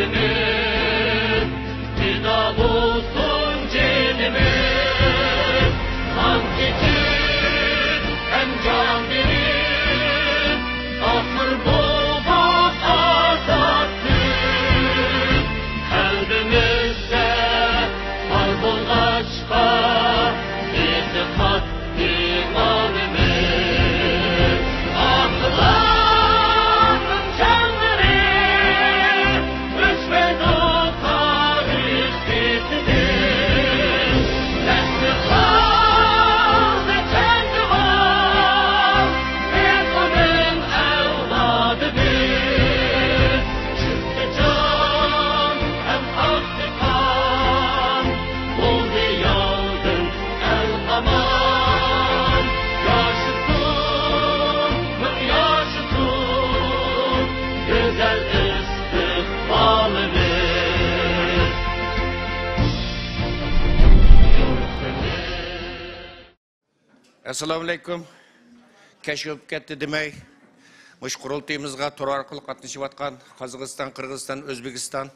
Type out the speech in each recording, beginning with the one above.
elimiz, fida bulsun cenimiz. Hangi için hem can verir, ahır bulduk azattık. Kalbimizde var bol aşka, itikat imanımız. Akılların canları, üç ve dokta üstesidir. Nesli kal ve kendi var, Efendim evladıdır. Çünkü can hem aktı kan, oldu yağdın el aman. Yaşasın, yaşasın, güzel istikbalimiz. Assalamu alaikum. Keşif ketdi demey. Muş qurultayımızga tur arqılı qatnashib atqan Qozog'iston, Qirg'iziston, O'zbekiston,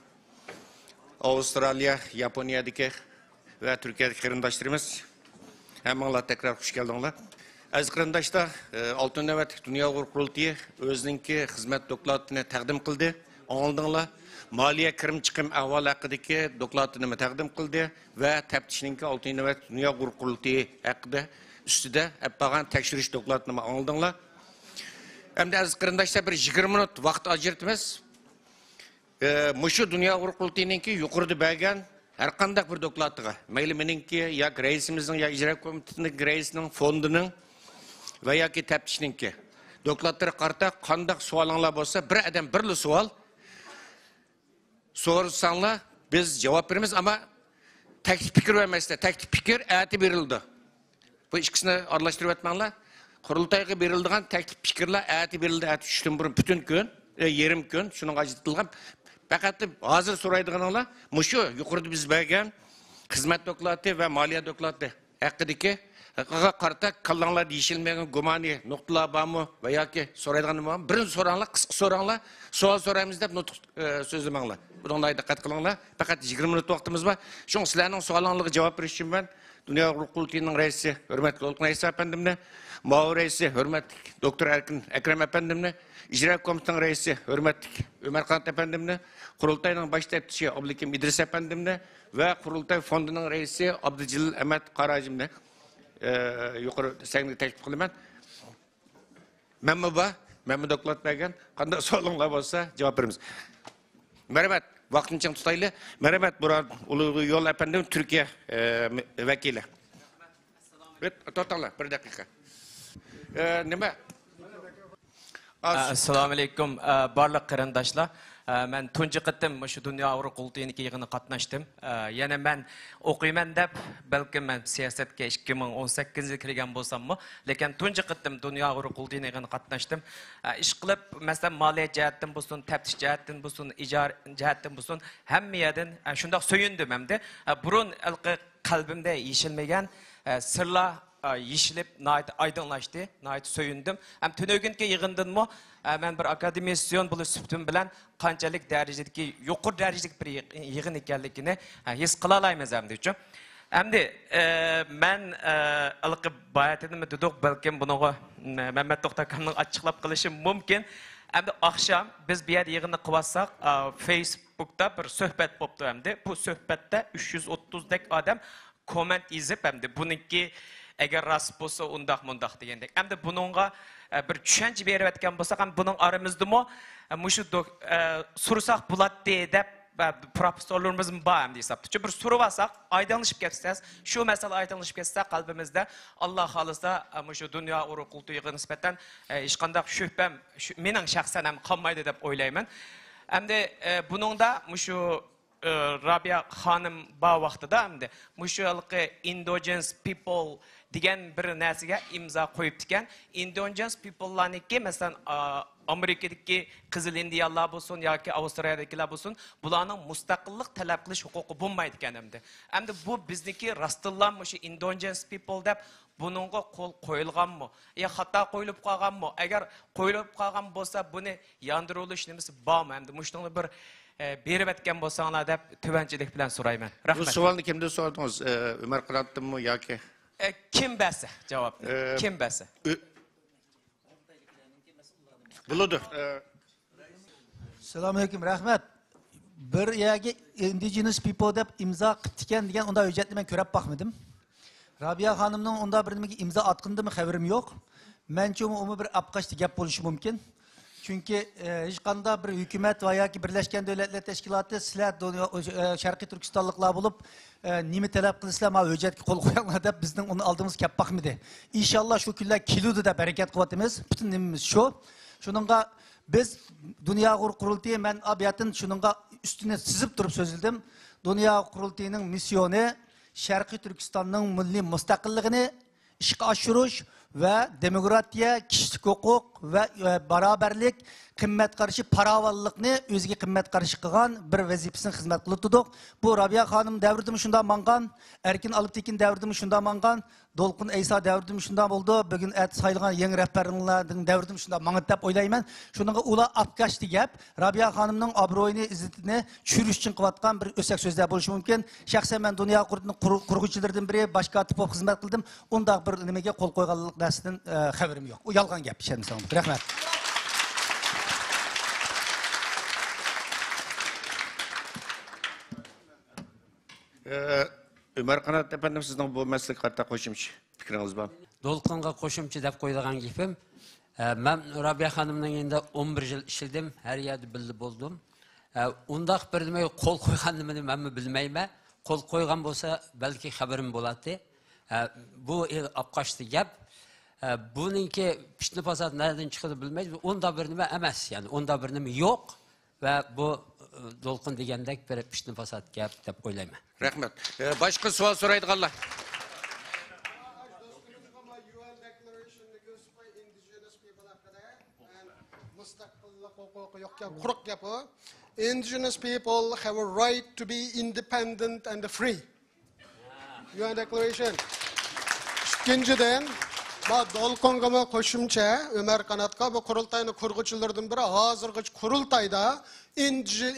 Avstraliya, Yaponiyadagi va Turkiyadagi qarindoshlarimiz. Hammanglar tekrar xush keldinglar. Aziz qarindoshlar, 6 navbat Dunyo qurultayı o'zining xizmat dokladini taqdim qildi. Oldinglar. Moliya kirim chiqim ahvol haqidagi dokladini taqdim qildi va taftishning 6 navbat Dunyo qurultayı haqida üstüde hep bağın tekşiriş dokladını aldыңlar. Hem de aziz qarindoshlar bir 20 minut vaqt ajratamiz. Muşu Dünya Qurultayınınki yuqorida bergan har qanday bir dokladga, mayli meningki yoki raisimizning yoki ijro komitetining raisining fondining va yoki taftishninki dokladlari qarta qanday savolinglar bo'lsa, bir adam birli savol so'rasanglar biz javob beramiz, ama taklif fikir vermezse taklif fikir ati berildi. Bu ikisini aralashtirib etmanglar. Qurultayga berildigan taklif fikrlar ati berildi, ati 3'tün burun bütün gün, yerim gün şunun ajratilgan. Faqat hozir so'raydiganlar mushu yuqorida biz bergan xizmat doklati va moliya doklati haqidagi qarta kallanglar deyishilmagan gumani nuqtalar bormi va yoki so'raydiganim bormi? Birinchi so'ranglar, qisqa so'ranglar, savol so'raymiz deb nutq so'zlamanglar. Bunga diqqat qilinglar. Faqat 20 minut vaqtimiz bor. Shuning sizlarning savollariga javob berish uchun men Dünya Qurultayı'nın reisi, hürmetli Olgun Aysa efendimle, Mao reisi, hürmetli Doktor Erkin Ekrem efendimle, İcra Komitesi'nin reisi, hürmetli Ömer Kanat efendimle, Kurultayı'nın baş teftişi Abdülhakim İdris efendimle ve Kurultay Fondu'nun reisi Abdülcelil Ahmet Karacimle yukarı sevgili teklif kılımen. Memnun doklat bergen, kanda sorunlar olsa cevap veririz. Merhaba. Vaktini tutaylı. Merhaba Burak Ulu Yol efendim Türkiye vekili. Evet, totallar bir dakika. Nime? Assalamu alaikum. Barlıq qarindoshlar. Men tunji qitim shu Dunyo Qurultayiniga yig'inga qatnashdim. Yana men o'qiyman deb, balki men siyosatga 2018-yilda kirgan bo'lsam-mu, lekin tunji qitim Dunyo Qurultayiniga yig'inga qatnashdim. Ish qilib, masalan, moliya jihatdan bo'lsin, taftish jihatdan bo'lsin, ijara jihatdan bo'lsin, hamma yerdan shundoq so'yindim hamda. Burun qalbimda yeshilmagan sirlar yeshilib, aydınlaştı, so'yindim. Ham tunögünki yig'indanmi men bir akademisyen bo'lib sübtim bilan qanchalik darajadagi, yuqori darajadagi bir yig'in ekanligini his qila olamiz hamda uchun. Hamda men alqib bayatini dedik, balkim buni Mehmet To'xtakamning ochiqlab qilishi mumkin. Hamda oqshom biz bu yerda yig'inni qilsak, Facebookda bir suhbat bo'ldi hamda. Bu suhbatda 330 dak odam komment yozib hamda buniki eğer rast bo'lsa undaq degandek. Hamda buningga bir tushuncha berib aytgan bo'lsak ham buning oramizdami mushu so'rasak bo'ladi deb professorlarimiz bor ham desapti. Çünkü bir so'rab olsak, aydınlashib ketsa, shu masala aydınlashib ketsa qalbimizda Alloh xolisa mushu Dunyo Qurultayıga nisbatan hech qanday shubham mening shaxsan ham qolmaydi deb o'ylayman. Hamda buningda mushu Rabia Hanım ba vaqtida hamda mushu endogenous people degan bir narsaga imzo qo'yib ekan. Endogenous people'larniki masalan Amerikadagi Qizil Indiyalar bo'lsin yoki Avstraliyadagilar bo'lsin, bularning mustaqillik talab qilish huquqi bo'lmaydi ekan hamda. Hamda bu bizniki rastlanma mushu endogenous people deb buningga qo'l qo'yilganmi? Ya xato qo'yilib qolganmi? Agar qo'yilib qolgan bo'lsa, buni yandirish nimasi bormi? Hamda mushunga bir berib etken bolsаңlar deb tövençilik bilen sorayman. Bu Rahmet. savolni kimdan so'radingiz? Umar Qanotdanmi yoki? Kim besi cevapni? Kim besi? Buludur. Selamünaleyküm, rahmet. Bir yagi indigenous people deb imza qilgan degan unda hujjatni men ko'rib bakmadım. Rabia xonimning unda bir nimaga imzo atqindimi xabarim yo'q. Mencha umi bir apqashti gap bo'lishi mumkin. Chunki hech qanday bir hukumat va yoki Birlashgan Davlatlar Tashkiloti sizlar Sharqiy Turkistonliklar bo'lib, nima talab qilsizlar, ma hujjatga qo'l qo'yinglar deb bizning uni oldimiz kelib bakmadi. Inshaalloh shu kunlar keludi deb harakat qilyapmiz. Butun nimamiz shu. Shuningga biz Dünya Qurultiyi men abiyatin shuningga üstüne sizib turib so'zildim. Dünya Qurultiyining missiyoni Sharqiy Turkistonning milliy mustaqilligini ishga oshirish ve demokratiya, kişilik hukuk ve beraberlik, qimmat qarshi paravallıqni o'ziga qimmat qarshi qilgan bir vazifasini xizmat qilib turdik. Bu Rabia xonim davridimi shunda mangan, Erkin Aliptekin davridimi shunda mangan, Dolqun Eysa davridimi shunda bo'ldi. Bugun sayılgan yangi rahbarlarning davridimi shunda mangan deb o'ylayman. Shuningga ular apkashdi gap, Rabia xonimning obro'yini, izzatini tushirish uchun qilayotgan bir o'sak so'zlar bo'lishi mumkin. Shaxsan men Dunyo qurg'uvchilaridan biri boshqa tip xizmat qildim. Unda bir nimaga qo'l qo'yganlik narsadan xabarim yo'q. U yolg'on gap, ishonsangiz. Rahmat. Umar Qanot efendim sizning bu masalaga qarata qo'shimcha fikringiz bormi? Dolqonga qo'shimcha deb qo'yilgan gapim. Men Rabia xonimning endi 11 yil ishladim, har yerda bildi bo'ldim. Undaq bir nima qo'l qo'yganimni men bilmayman. Qo'l qo'ygan bo'lsa, balki xabarim bo'ladi. Bu apqashdi gap. Buningki pishni fasad nereden chiqadi bilmaymiz. Unda bir nima emas, yani unda bir nima yo'q va bu Dolqun degandek bir pishni fasad gap deb o'ylayman. Rahmat. Başka savol so'raydiganlar. Indigenous people have a right to be independent and free. UN Declaration. İkinciden, Dolqonga qo'shimcha Umar Qanotga bu qurultayni qurg'uvchilardan biri hozirgi qurultayda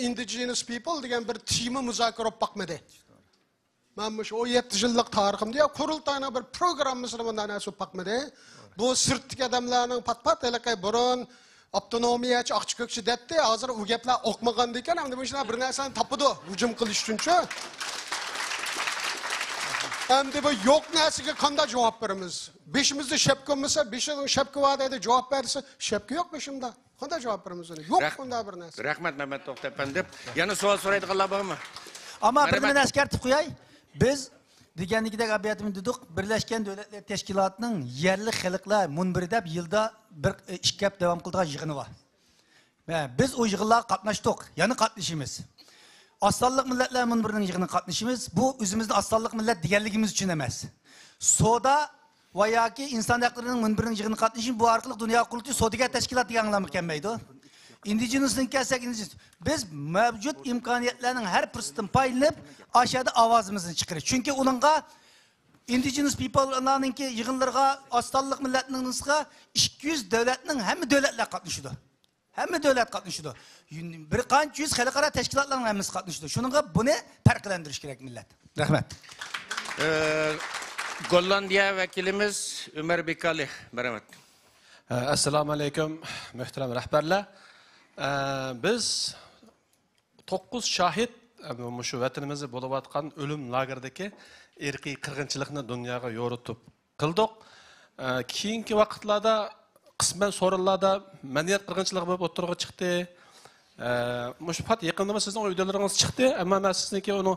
indigenous people degan bir temi muzokara olib bakmadı. Ben bu 17 yıllık tariximda ya qurultayni bir programmasini bundan nasib bakmadı. Bu sirtdagi adamlarning pat-pat elakay burun avtonomiyachi, oqchiqchi detdi. Hozir u gaplar o'qmagan ekan, hamda bu ishlar bir narsani topidi, hujum qilish uchunchi. Hamda bu yo'q narsaga qanday javob beramiz? Beshimizda shapka bo'lsa, beshining shapka va'dada javob bersa, shapka yo'q beshimda. Qanday javob beramiz uni? Yo'q bunday bir narsa. Rahmat Mehmet To'xta efendim. Yana savol so'raydiganlar bormi? Ama bir meni eskartib qo'yay. Biz deganligidek abiyatimni dedik, Birleşken Devletler Teşkilatı'nın yerli xalqlar munbiri deb yılda bir ish gap davom qiladigan yig'ini bor. Biz o yig'inlarga qatnashdik, yana qatnashimiz. Aslanlık milletler munbirining yig'ini qatnashimiz bu o'zimizning aslanlık millet deganligimiz uchun emas. Soda va yoki inson huquqlarining munbirining yig'ini qatnashim bu orqali Dunyo Qurultiyi Sodiga tashkilot degan anlamga kelmaydi. Indigenous kelsak, biz mevcut imkoniyatlarning har fursatdan foydalanib, aşağıda avazimizni chiqarish. Chunki uningga indigenous people'larningki yig'inlarga aslanlık milletningizga 200 davlatning hamma davlatlar qatnashadi. Hamma davlat qatnashadi. Bir qancha yüz xalqaro tashkilotlarning hammasi qatnashadi. Shuningga buni farqlantirish kerak millat. Rahmat. Gollandiya vekilimiz Ömer Bekali. Merhamet. Assalamu alaykum muhtaram rahbarlar. Biz 9 şahit şu vatanimizde bo'layotgan ölüm lageridagi irqiy qirg'inchilikni dunyoga yo'ritib qildik. Keyingi vaqtlarda qisman so'rinlarda madaniyat qirg'inchiligi bo'lib o'tirg'i chiqdi. Mushfat yaqinda sizning videolaringiz chiqdi, ammo men sizniki uni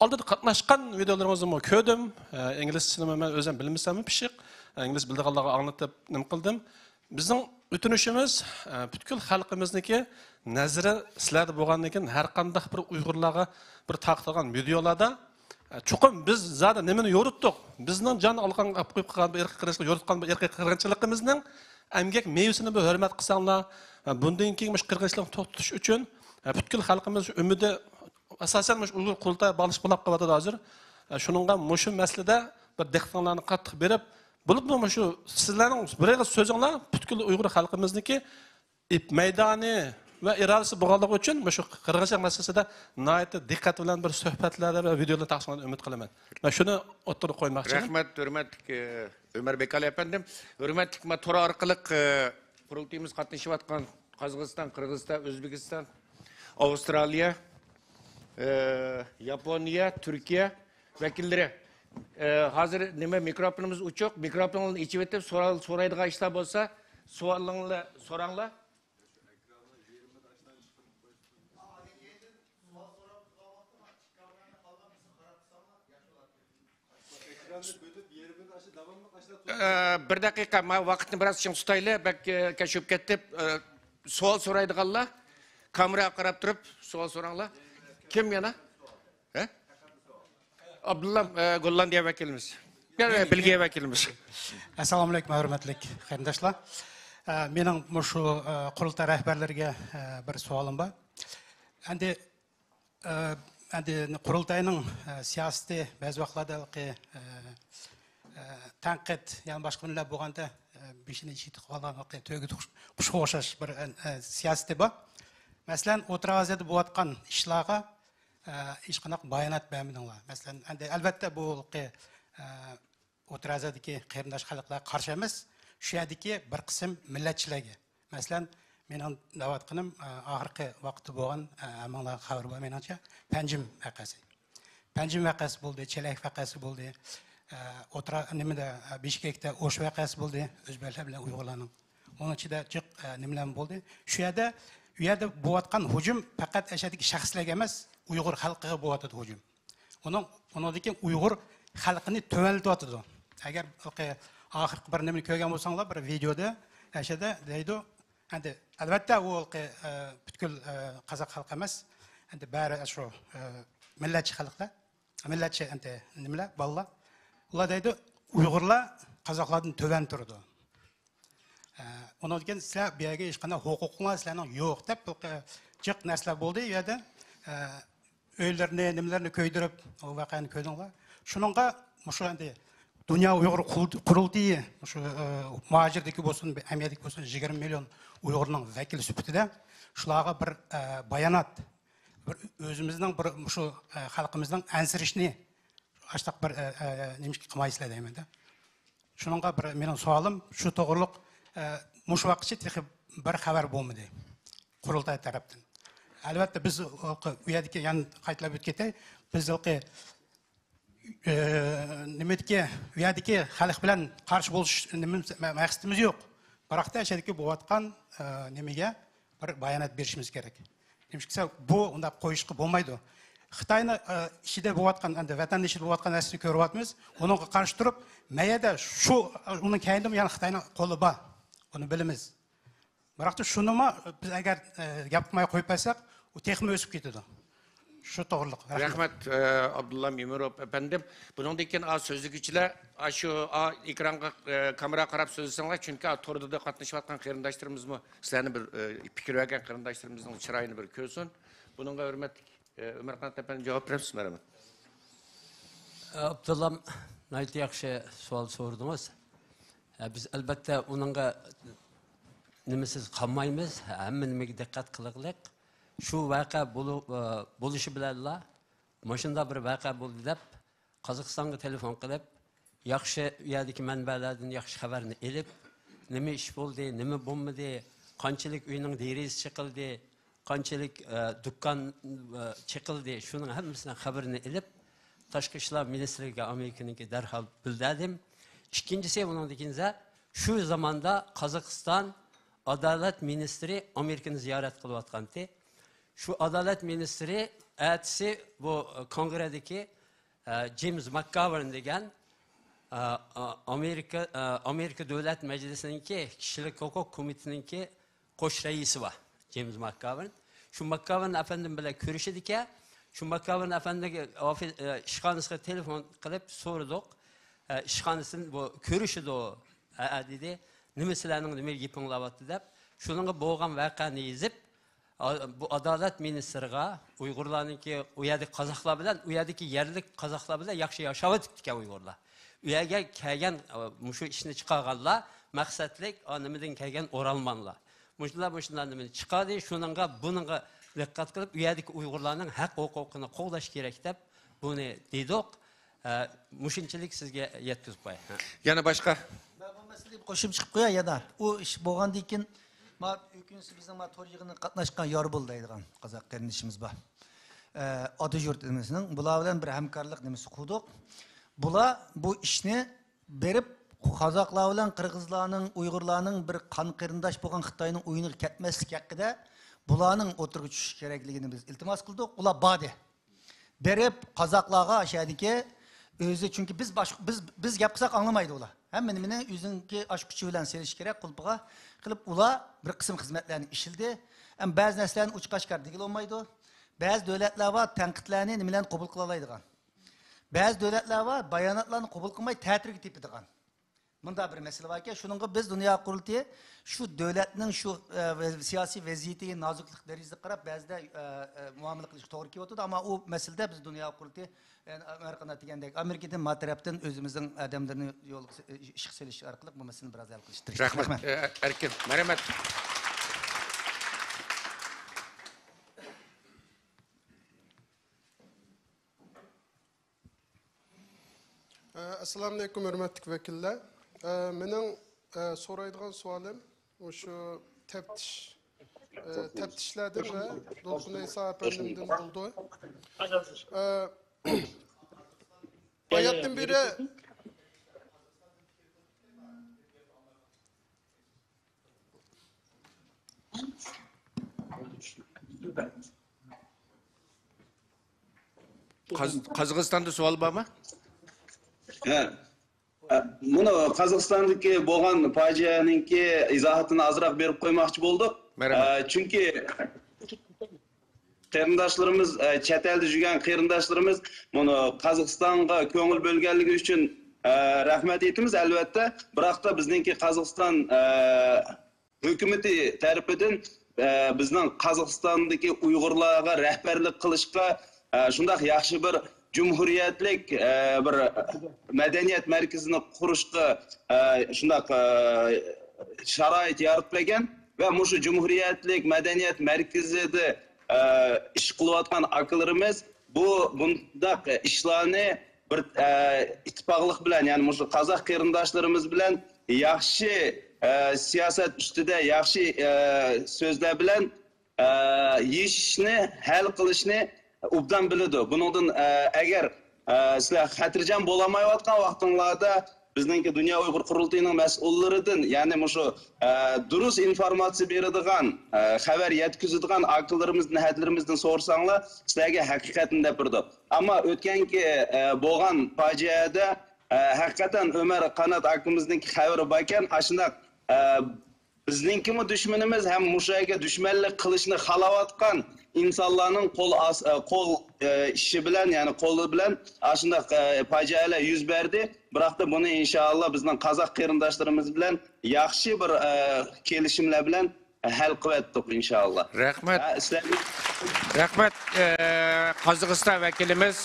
oldida qatnashgan videolaringizni ko'rdim. Inglizcesini men o'zim bilmasam pishiq, ingliz bildiganlarga anlatib nim qildim. Bizning o'tinishimiz butkul xalqimizniki nazari sizlarda bo'lgandan keyin har qanday bir Uyg'urlarga bir taqtirgan videolarda chuqur biz zada nimani yo'ritdik. Bizning jon olgan qo'yib qo'ygan bir irqiy yo'ritgan bir irqiy qirg'inchiligimizning emgak mevsini bir hurmat qilsanglar, bundan keyin qirg'inchilikni to'xtatish uchun butkul xalqimiz umidi asosan Uyg'ur qurultay bağlış bo'lib qoladi hozir. Shuningga mushu masalada bir dehqonlarni qattiq berib bo'libmi shu sizlarning birga so'zinglar butkul Uyg'ur xalqimizniki ip maydoni va irodasi bo'lganligi uchun shu qirg'izcha masalasida nihoyatda diqqat bilan bir suhbatlarda va videolar taqdim etishni umid qilaman. Men shuni o'tirib qo'ymoqchiman. Rahmat, hurmatli Ömer Bekali efendim. Hurmatli tor orqali qurultayimiz qatnashayotgan Qozog'iston, Qirg'iziston, O'zbekiston, Avstraliya, Yaponiya, Turkiya vakillari. Hozir nima mikrofonimiz uchoq, mikrofonlarni ichib etib so'raydigan ishlar bo'lsa, savollarni so'ranglar. Bir daqiqa, men vaqtni biroz ching tutayli, balki kashib ketib, savol so'raydiganlar kameraga qarab turib savol so'ranglar. Kim yana? Abdullah Gollandiya vakilimiz. Bilgiye vakilimiz. Assalomu alaykum, hurmatli qarindoshlar. Mening shu qurultay rahbarlariga bir savolim bor. Endi qurultayning siyosati ba'zi vaqtlarda tanqid, ya'ni boshqa kunlar bo'lganda beshini ichida qolgan to'yga qushga o'xshash bir siyosati bor. Masalan, O'rta Oziyada bo'layotgan ishlarga hech qanaqa bayonot bermadinglar. Masalan, endi albatta bu O'rta Oziyadagi qarindosh xalqlarga qarshi emas, shu yerdagi bir qism millatchilarga. Masalan, mening da'vatqinim oxirgi vaqtda bo'lgan amanglar xabar bor meningcha Panjim vaqasi. Panjim vaqasi bo'ldi, Chelak vaqasi bo'ldi. O'tra nimada Bishkekda O'sh vaqasi bo'ldi, o'zbeklar bilan Uyg'urlarning. Onun ichida jiq nimalar bo'ldi. Shu yerda bo'layotgan hujum faqat ashadagi shaxslarga emas, Uyg'ur xalqiga bo'layotdi hujum. Uningdan Uyg'ur xalqini to'valtyapti. Agar oxirgi bir nimani ko'rgan bo'lsanglar, bir videoda ashada deydi, endi albatta u butkul qozoq xalqi emas, endi bari shu millatchi xalqlar, millatchi endi nimalar, bolalar. Ular deydi, Uyg'urlar qozoqlardan to'van turdi. Ondan keyin sizlar bu yerga hech qanday huquqinglar sizlarning yo'q deb jiq narsalar bo'ldi. U yerda uylarni, nimalarni ko'ydirib, o voqeani ko'rdinglar. Shuningga shu endi Dünya Uyghur Qurultayı shu muhajirdagi bo'lsin, Amerikadagi bo'lsin 20 million Uyg'urning vakili sifatida shularga bir bayonot, bir o'zimizning bir shu xalqimizning ansirishni ashtaq bir nimishki qilmaysizlar deymanda. Shuningga bir mening savolim shu to'g'riliq mush vaqtcha texib bir xabar bo'lmadi Qurultay tarafdan. Albatta biz u yerdagi yana qaytlab o'tganda biz nimadagi u yerdagi xalq bilan qarshi bo'lish maqsadimiz yo'q. Biroqda ashadagi bo'layotgan nimaga bir bayonot berishimiz kerak. Nimishki bu unda qo'yishga bo'lmaydi. Xitoyni ichida bo'layotgan, endi vatanning ichida bo'layotgan narsani ko'ryapmiz. Uningga qarshi turib, mayada shu uning kayinda yana Xitoyning qo'li bor. Buni bilamiz. Biroqda shunimi biz agar gap qilmay qo'yib qo'ysak, u texmi o'sib ketadi. Şu doğruluk. Rahmet Abdullah Mimirov efendim. Bunun dikken sözlük içiler şu ekranda kamera qarab sözlesenler çünkü torda da katlaşıvatkan qarindaşlarımız mı sizlerin bir fikir vergen qarindaşlarımızın çırayını bir körsün. Bununla hürmetlik Ömer Kanat efendim cevap verirsin merhamet. Abdullah nayt yaxşı sual sordunuz. Biz elbette onunla nimesiz kalmayımız, hemen dikkat kılıqlık. Şu vaka buluşu bilenler, maşında bir vaka buldu dep, Kazakistan'a telefon kılıp, yaxşı yerdeki menbelerden yaxşı haberini elip, neme iş buldu, neme bulmadı, kançılık uyunun derisi çıkıldı, kançılık dükkan çıkıldı, şunun hepsine haberini elip, Taşkı İşler Ministrliği Amerika'nınki derhal bildirdim. İkincisi bunun dikince, şu zamanda Kazakistan Adalet Ministri Amerika'nı ziyaret kılıvatkandı. Şu Adalet Ministri ertesi bu kongredeki James McGovern degen Amerika Devlet Meclisi'ninki Kişilik Hukuk Komitesi'ninki koş reisi var. James McGovern. Şu McGovern efendim bile görüşedik ya. Şu McGovern efendim işhanısına telefon kılıp sorduk. İşhanısının bu görüşüdü o dedi. Nimesilerinin nimel yapınlavatı deyip. Şunun boğan vakanı izip bu Adalet Ministriga Uygurlarınki u yerdeki Kazaklar bilen u yerdeki yerlik Kazaklar bilen yaxşı yaşavatdık ya Uygurlar. U yerge kelgen şu işini çıkarganlar maksatlik anımızın kelgen oralmanlar. Muşlar nimani chiqadi, buningga diqqat qilib, u yerdagi Uyg'urlarning haq huquqini qo'llash kerak deb buni dedik. Mushunchalik sizga yetkazib qo'yay. Yana boshqa. Ben bu meseleyi qo'shib chiqib qo'yay yana. U ish bo'lgandan keyin ökünüsü bizning to'r yig'inida qatnashgan Yorbul deydigan qozoq qarindishimiz bor. Adı yurtimizning bular bilan bir hamkorlik nimasi qurdik. Bular bu ishni berib qozoqlar bilan qirg'izlarning, uyg'urlarning bir qon qarindosh bo'lgan Xitoyning o'yiniga ketmaslik haqida bularning o'tirga tushish kerakligini biz iltimos qildik. Ular badi. Berib qozoqlarga ashadiki o'zi chunki biz gap qilsak anglamaydi ular. Hamma o'zinki osh kuchi bilan selish kerak qulpiga qilib ular bir qism xizmatlarni ishildi. Ham ba'zi narsalarni uch-qashqar degil olmaydi. Ba'zi davlatlar bor tanqidlarni nima bilan qabul qila oladigan. Ba'zi davlatlar bor bayonotlarni qabul qilmay ta'tirga tepadigan. Bunda bir mesele var ki, şununla biz dünya kurultayı şu devletinin şu siyasi vaziyeti naziklik derecesinde qarab bazıda muamele kılış doğru ki oturdu ama o meselede biz dünya kurultayı yani Amerika'da degandek Amerika'dan mataraftan özümüzün adamlarını yol ışık seliş arkalık bu meseleni biraz hal kılıştırırız. Rahmet. Erkin, merhamet. Assalamu alaikum hürmetli vekiller. Benim soraydigan sualim şu teftişlerden ve Dolkun İsa Efendim'den oldu. Hayatın biri Qozog'istonda savol bormi? Buni Qozog'istondagi bo'lgan fojianinki izohatini azroq berib qo'ymoqchi bo'ldik. Chunki qarindoshlarimiz, chet elda yurgan qarindoshlarimiz buni Qozog'istonga ko'ngil bo'lganligi uchun rahmat aytamiz albatta. Biroq da bizningki Qozog'iston hukumati tarafidan bizning Qozog'istondagi Uyg'urlarga rahbarlik qilishga shunday yaxshi bir Cumhuriyetlik bir medeniyet merkezini kuruşta şundak şarait yaratmagan ve muşu Cumhuriyetlik medeniyet merkezi de iş kılıvatkan akıllarımız bundak işlerini bir ittifaklık bilen yani muşu Kazak qarindoshlarimiz bilen yaxshi siyaset üstüde yaxshi sözler bilen yeshishni hal qilishni obdan biladi. Bundan eğer sizler xatirjam bolamayotgan vaqtinglarda bizningki Dünya Uyg'ur qurultayining mas'ullaridan yani şu durus informatsiya beradigan, xabar yetkazadigan aqllarimizdan, hadlarimizdan so'rasanglar, sizlarga haqiqatni deb turdi. Ammo o'tganki bo'lgan fojiada haqiqatan Ömer Qanat akamizningki xabari bor ekan, ashundoq bizninkimi dushmanimiz ham mushaga dushmanlik qilishni xohlayotgan insonlarning qo'l ishi bilan yani qo'li bilan ashunday fojialar yuz berdi. Biroq da buni inshaalloh bizning qozoq qarindoshlarimiz bilan yaxshi bir kelishimlar bilan hal qilyapmiz inshaalloh. Rahmat. Rahmat. Qozog'iston vakilimiz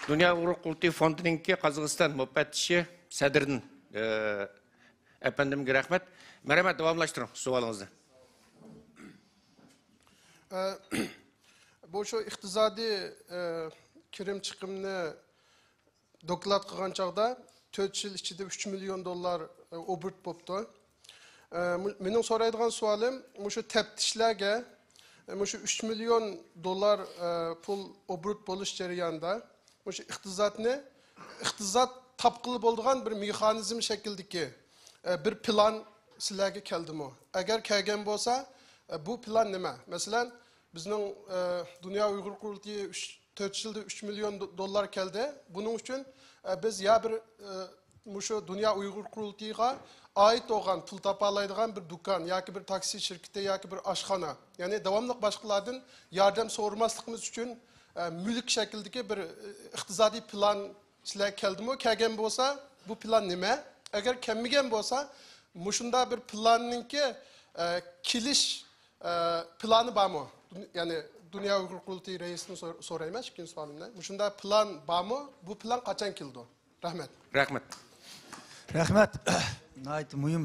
Dünya Uyg'ur Qurultayi fondininki Qozog'iston mufattishi Sadrdan efendimga rahmat. Merhamet, devamlaştırın sualınızı. Bu şu iqtisadi kirim chiqimni doklad qilgan chog'da 4 yil ichida 3 milyon dollar obert bo'libdi. Mening so'raydigan savolim shu taftishlarga shu 3 milyon dollar pul obert bo'lish jarayonida shu iqtisod topqili bo'lgan bir mexanizm shakldagi bir plan sizlarga keldimi? Agar kelgan bo'lsa, bu plan nima? Masalan, bizning Dünya Uyg'ur Qurultayi 4 yilda 3 milyon dollar keldi. Buning uchun biz ya bir shu Dünya Uyg'ur Qurultayiga oid bo'lgan pul topa oladigan bir do'kon yoki bir taksi shirkati yoki bir oshxona, ya'ni davomli boshqalardan yordam so'ramasligimiz uchun mulk shaklidagi bir iqtisodiy plan sizlar keldimi? Kelgan bo'lsa, bu plan nima? Agar kelmagan bo'lsa, mushunda bir planninki kelish plani bormi? Yani Dünya Uyg'ur Qurultayi raisini so'rayman, ikkinchi savolimni. Mushunda plan bormi? Bu plan qachon keldi? Rahmat. Rahmat. Rahmat. Nayt muhim,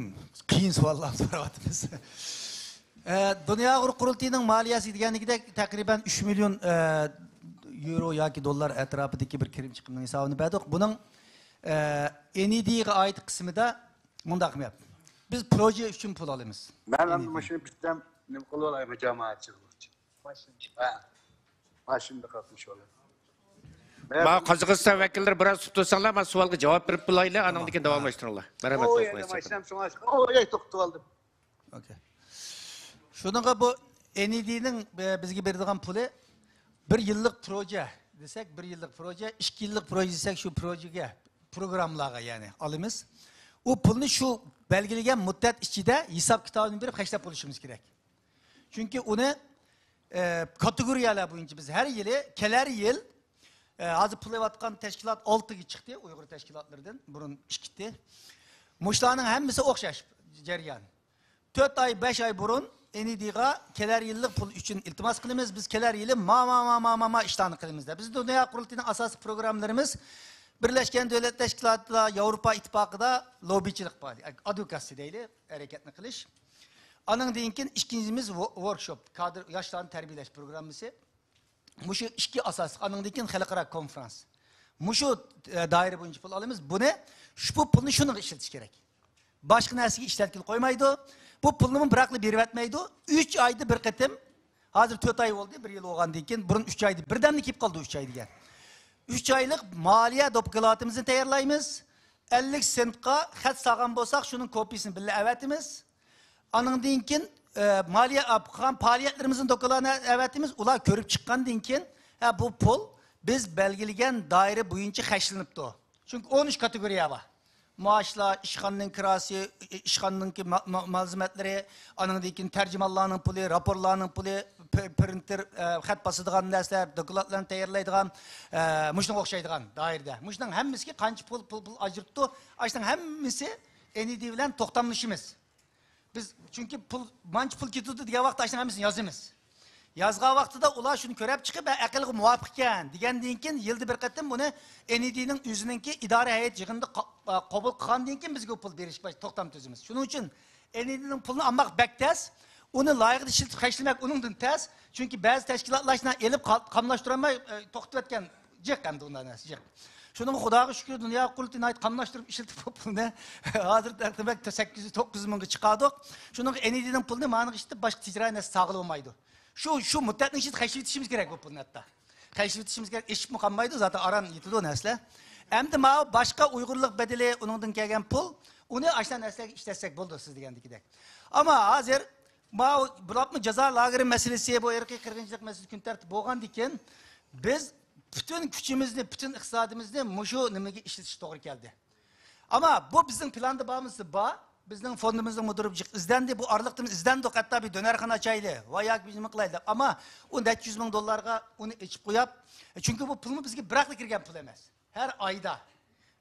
qiyin savollar so'rayapmiz. Dünya Kurultayı'nın maliyesi deganligidek takriben 3 milyon euro yoki dollar etrafidagi bir kirim chiqimning hisobini berdik. Buning NED'ga ait qismida mundaq qilyapti. Biz proje uchun pul olamiz. Ben ama şimdi bizden ne kolu olayım cemaatçılık için. Başımda kalkmış olayım. Ma Qozog'iston vakillar biroz sut olsanglar, men savolga javob berib qo'yaylik, andan keyin davomlashtiringlar. Rahmat. O yerine başlam sonra oraya toktu aldım. Okay. Şununla bu NED'nin bizge berdiğin pulu bir yıllık proje desek, bir yıllık proje, 2 yıllık proje desek şu projeye, programlarga yani alımız. O pulunu şu belgilegen müddet içinde hesap kitabını verip haşlap oluşumuz gerek. Çünkü onu kategoriyalar boyunca biz her yılı, keler yıl hazır pul evatkan teşkilat 6 çıktı, Uygur teşkilatlardan, bunun iş gitti. Muşlarının hemisi okşaş ceryan. 4 ay, 5 ay burun NED'ga keler yıllık pul için iltimas kılımız. Biz keler yılı ma iştahını kılımızda. Biz Dünya Kurultayı'nın asas programlarımız Birleşken Devlet Teşkilatı'da, Avrupa İttifakı'da lobicilik var. Advokasi değil, hareketini kılış. Anın deyinkin ikincimiz workshop, kadr yaşlarını terbiyeleş programımızı. Muşu iki asas, anın deyinkin halkara konferans. Muşu daire boyunca pul alımız. Bu ne? Bu pulunu şunu işletiş gerek. Başka neresi işletkili koymaydı. Bu pulumun bıraklı bir etmeydi. 3 ayda bir kıtım. Hazır 4 ay oldu, 1 yıl olgan deyken. Burun 3 aydı. Birden de kip kaldı 3 aydı yani. 3 aylık maliye dokumentatımızı tayarlayımız. 50 sentka xat sağan bolsak şunun kopyasını bile evetimiz. Anın deyinken maliye faaliyetlerimizin dokumentatını evetimiz. Ular körüp çıkan deyinken bu pul biz belgilegen daire boyunca xeşlenipti o. Çünkü 13 kategoriye var. Maaşlar, işhanının kirası, işhanının malzemeleri, anındaki tercümanlarının pulu, raporlarının pulu, printer, xat basıdığan dersler, dokulatlarını tayarlaydıgan, muştan okşaydıgan dairede. Muştan hemmisi kanç pul acırttı. Açtan hemmisi NED bilen toktamlaşımız. Biz çünkü manç pul kitudu diye vakti açtan hemmisi yazımız. Yazga vaxtıda ular şunu körep çıkıp akılga muvafıkken digen deyinken yılda bir qatım bunu NED'nin yüzününki idare heyet yığında qabul qılan deyinken bizge pul beriş baş toxtam tözümüz. Şunun için NED'nin pulunu almak bek tez, onu layıqlı işletip xeşlemek onundan tez. Çünkü bazı teşkilatlaşına elip kamlaştıramay toxtub etken jek hem de ondan jek. Şunun Xudaga şükür Dünya Kurultayı'na ait kamlaştırıp işletip pulunu hazır demek 800-900 mingga çıkardık. Şunun NED'nin pulunu manıq işletip başka ticari sağlı olmaydı. Şu müddetin için keşfetişimiz gerek bu pulnatta. Keşfetişimiz gerek, eşit mi kalmaydı zaten aran yitidu o nesle. Hem de başka Uygurluk bedeli onundan gelgen pul, onu aşağı nesle işletsek buldu siz diyen dikidek. Ama hazır, bırak mı ceza lageri meselesi, bu erkek kırgıncılık meselesi gün tertip boğan diken, biz bütün gücümüzü, bütün iktisadımızı muşu nimegi işletiş doğru geldi. Ama bu bizim planda bağımızı bizden fondumuzun müdürü izlendi, bu aralıktımız izlendi, hatta bir dönerxana açaylı, vayak bizim mıklaydı. Ama o 400 bin dolarga onu içip koyup, çünkü bu pulmu bizge bıraklı girgen pul emez. Her ayda.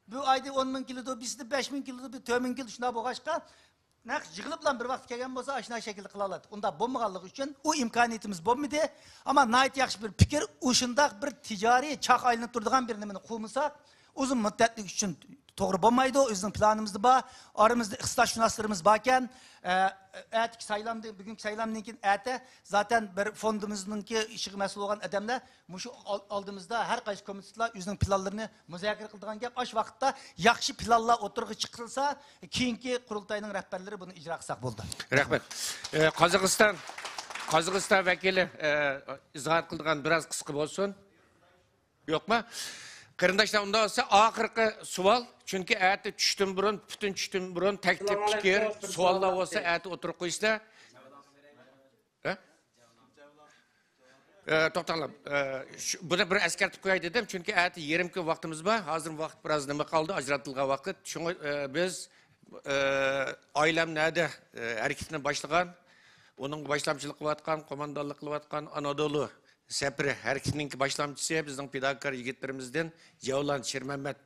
Bu ayda 10 bin kilodu, bizde 5 bin kilodu, bir 4 bin kilodu, şuna bu kaçka, yığılıp lan bir vakit gelgen bolsa aşina şekilde kılalat. Onda bombagallık için o imkaniyetimiz bombaydı. Ama nait yakış bir fikir, uşundak bir ticari çak aylanıp durduğun bir nemini kurmuşsak, uzun müddetlik için doğru bulmaydı. O yüzden planımızda var. Aramızda iktisaşşünaslarımız varken, etik sayılamdı, bugünkü sayılamdaki ete zaten bir fondumuzdaki işi mesul olan adamlar, muşu aldığımızda her kayısı komitesiler yüzünün planlarını müzakere kıldığın gap, aş vakitte yakşı planlar oturuğa çıkılsa, keyinki kurultayının rehberleri bunu icra kısak buldu. Rahmet. Qozog'iston vakili izhar qilgan biraz qisqa bo'lsin. Yok mu? Qarindoshlar, unda olsa oxirgi savol, chunki ati tushdim burun, butun tushdim burun taklif fikr, savollar bo'lsa ati o'tirib qo'yishda. To'xtanglar. Buni bir eskartib qo'yay dedim, chunki ati yarim kun vaqtimiz bor. Hozir vaqt biroz nima qoldi, ajratilgan vaqt. Shunga biz oilam nada harakatni boshlagan, uning boshlamchilik qilayotgan, qo'mondonlik qilayotgan Anadolu Sepri hareketinin başlamcısı bizden pedagog yigitlerimizden Cevlan Şirmemmet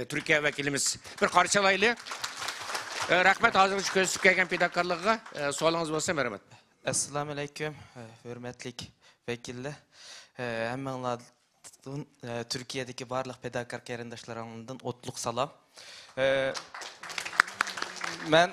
Türkiye vekilimiz. Bir karşılaylı. Rahmet hazır şu gözlük gelgen pedagoglarga sualınız olsa merhamet. Assalamu alaikum, hürmetlik vekiller. Hemen Türkiye'deki barlıq pedagog qarindoshlarımdan otluk salam. Ben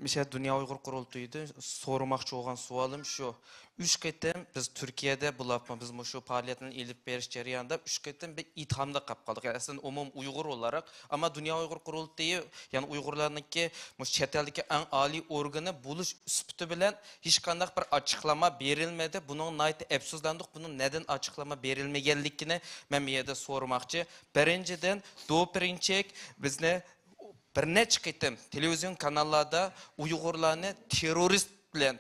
Mesela Dünya Uyghur Kurultayı'da sormakçı olan sualım şu. 3 qitim biz Türkiye'de bulapma biz şu faaliyetin elip beriş jarayonida 3 qitim bir ithamda qap qaldık. Yani aslında umum Uyghur olarak ama Dünya Uyghur Kurultayı yani Uyg'urlarniki chet eldagi eng oliy organi bo'lish sifati bilan hech qanday bir açıklama berilmedi. Bunun nayt afsuslandik. Bunun neden açıklama berilmaganligini men bu yerda so'ramoqchi. Birinchidan doprinchek bizni bir necha qitim televizyon kanallarda Uyg'urlarni